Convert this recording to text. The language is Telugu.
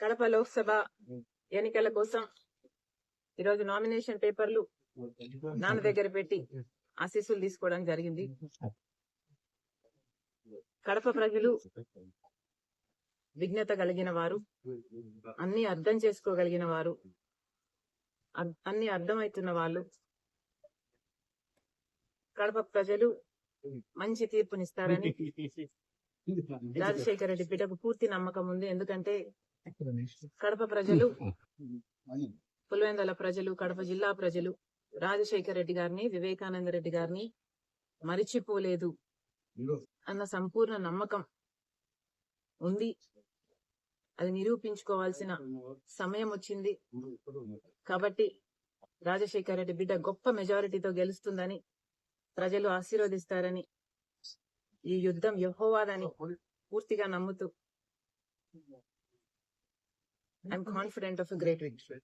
కడప లోక్సభ ఎన్నికల కోసం ఈరోజు నామినేషన్ పేపర్లు నాన్న దగ్గర పెట్టి ఆశీస్సులు తీసుకోవడం జరిగింది. కడప ప్రజలు విజ్ఞత కలిగిన వారు, అన్ని అర్థం చేసుకోగలిగిన వారు, అన్ని అర్థమవుతున్న వాళ్ళు. కడప ప్రజలు మంచి తీర్పునిస్తారని రాజశేఖర రెడ్డి బిడ్డకు పూర్తి నమ్మకం ఉంది. ఎందుకంటే కడప ప్రజలు, పులివెందుల ప్రజలు, కడప జిల్లా ప్రజలు రాజశేఖర రెడ్డి గారిని, వివేకానంద రెడ్డి గారిని మరిచిపోలేదు అన్న సంపూర్ణ నమ్మకం ఉంది. అది నిరూపించుకోవాల్సిన సమయం వచ్చింది. కాబట్టి రాజశేఖర రెడ్డి బిడ్డ గొప్ప మెజారిటీతో గెలుస్తుందని, ప్రజలు ఆశీర్వదిస్తారని, ఈ యుద్ధం యెహోవాదని పూర్తిగా నమ్ముతూ I'm confident of a great victory.